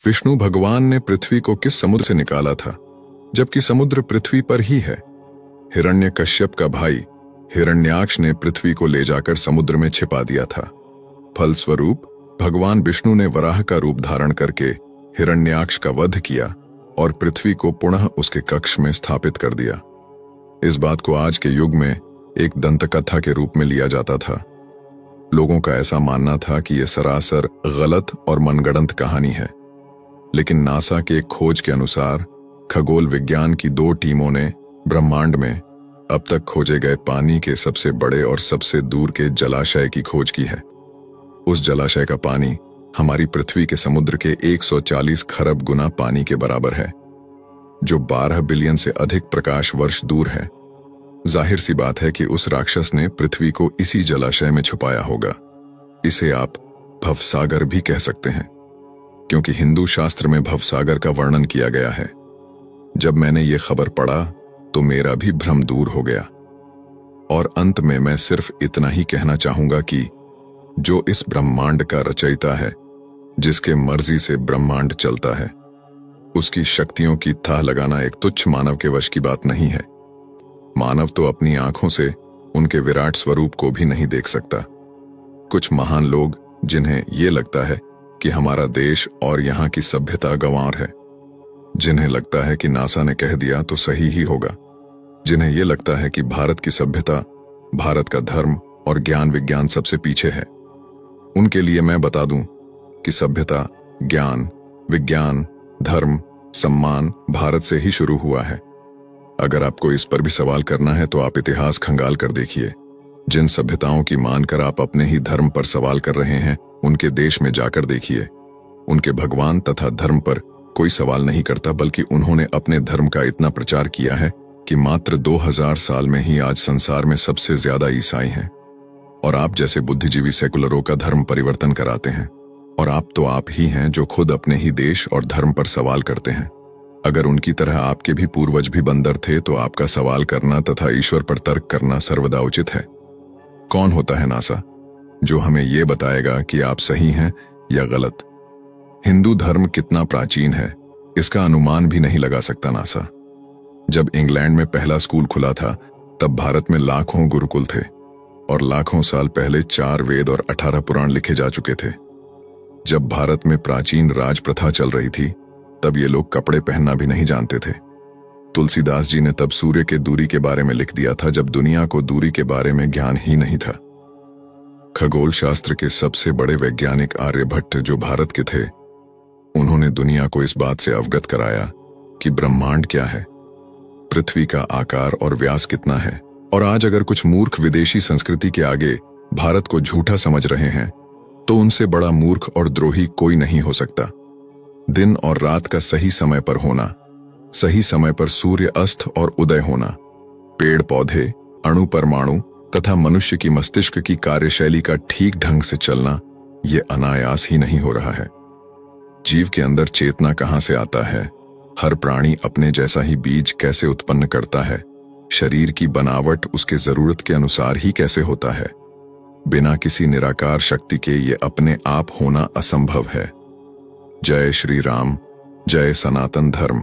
विष्णु भगवान ने पृथ्वी को किस समुद्र से निकाला था, जबकि समुद्र पृथ्वी पर ही है? हिरण्यकश्यप का भाई हिरण्याक्ष ने पृथ्वी को ले जाकर समुद्र में छिपा दिया था। फलस्वरूप भगवान विष्णु ने वराह का रूप धारण करके हिरण्याक्ष का वध किया और पृथ्वी को पुनः उसके कक्ष में स्थापित कर दिया। इस बात को आज के युग में एक दंतकथा के रूप में लिया जाता था। लोगों का ऐसा मानना था कि यह सरासर गलत और मनगढ़ंत कहानी है, लेकिन नासा के एक खोज के अनुसार खगोल विज्ञान की 2 टीमों ने ब्रह्मांड में अब तक खोजे गए पानी के सबसे बड़े और सबसे दूर के जलाशय की खोज की है। उस जलाशय का पानी हमारी पृथ्वी के समुद्र के 140 खरब गुना पानी के बराबर है, जो 12 बिलियन से अधिक प्रकाश वर्ष दूर है। जाहिर सी बात है कि उस राक्षस ने पृथ्वी को इसी जलाशय में छुपाया होगा। इसे आप भवसागर भी कह सकते हैं, क्योंकि हिंदू शास्त्र में भवसागर का वर्णन किया गया है। जब मैंने ये खबर पढ़ा तो मेरा भी भ्रम दूर हो गया। और अंत में मैं सिर्फ इतना ही कहना चाहूंगा कि जो इस ब्रह्मांड का रचयिता है, जिसके मर्जी से ब्रह्मांड चलता है, उसकी शक्तियों की थाह लगाना एक तुच्छ मानव के वश की बात नहीं है। मानव तो अपनी आंखों से उनके विराट स्वरूप को भी नहीं देख सकता। कुछ महान लोग, जिन्हें यह लगता है कि हमारा देश और यहां की सभ्यता गंवार है, जिन्हें लगता है कि नासा ने कह दिया तो सही ही होगा, जिन्हें यह लगता है कि भारत की सभ्यता, भारत का धर्म और ज्ञान विज्ञान सबसे पीछे है, उनके लिए मैं बता दूं कि सभ्यता, ज्ञान, विज्ञान, धर्म, सम्मान भारत से ही शुरू हुआ है। अगर आपको इस पर भी सवाल करना है तो आप इतिहास खंगाल कर देखिए। जिन सभ्यताओं की मानकर आप अपने ही धर्म पर सवाल कर रहे हैं, उनके देश में जाकर देखिए। उनके भगवान तथा धर्म पर कोई सवाल नहीं करता, बल्कि उन्होंने अपने धर्म का इतना प्रचार किया है कि मात्र 2000 साल में ही आज संसार में सबसे ज्यादा ईसाई हैं। और आप जैसे बुद्धिजीवी सेकुलरों का धर्म परिवर्तन कराते हैं। और आप तो आप ही हैं जो खुद अपने ही देश और धर्म पर सवाल करते हैं। अगर उनकी तरह आपके भी पूर्वज भी बंदर थे तो आपका सवाल करना तथा ईश्वर पर तर्क करना सर्वदा उचित है। कौन होता है नासा, जो हमें यह बताएगा कि आप सही हैं या गलत? हिंदू धर्म कितना प्राचीन है, इसका अनुमान भी नहीं लगा सकता नासा। जब इंग्लैंड में पहला स्कूल खुला था, तब भारत में लाखों गुरुकुल थे और लाखों साल पहले 4 वेद और 18 पुराण लिखे जा चुके थे। जब भारत में प्राचीन राज प्रथा चल रही थी, तब ये लोग कपड़े पहनना भी नहीं जानते थे। तुलसीदास जी ने तब सूर्य के दूरी के बारे में लिख दिया था, जब दुनिया को दूरी के बारे में ज्ञान ही नहीं था। खगोल शास्त्र के सबसे बड़े वैज्ञानिक आर्यभट्ट, जो भारत के थे, उन्होंने दुनिया को इस बात से अवगत कराया कि ब्रह्मांड क्या है, पृथ्वी का आकार और व्यास कितना है। और आज अगर कुछ मूर्ख विदेशी संस्कृति के आगे भारत को झूठा समझ रहे हैं, तो उनसे बड़ा मूर्ख और द्रोही कोई नहीं हो सकता। दिन और रात का सही समय पर होना, सही समय पर सूर्य अस्त और उदय होना, पेड़ पौधे, अणु परमाणु तथा मनुष्य की मस्तिष्क की कार्यशैली का ठीक ढंग से चलना, ये अनायास ही नहीं हो रहा है। जीव के अंदर चेतना कहां से आता है, हर प्राणी अपने जैसा ही बीज कैसे उत्पन्न करता है, शरीर की बनावट उसके जरूरत के अनुसार ही कैसे होता है, बिना किसी निराकार शक्ति के ये अपने आप होना असंभव है। जय श्री राम, जय सनातन धर्म।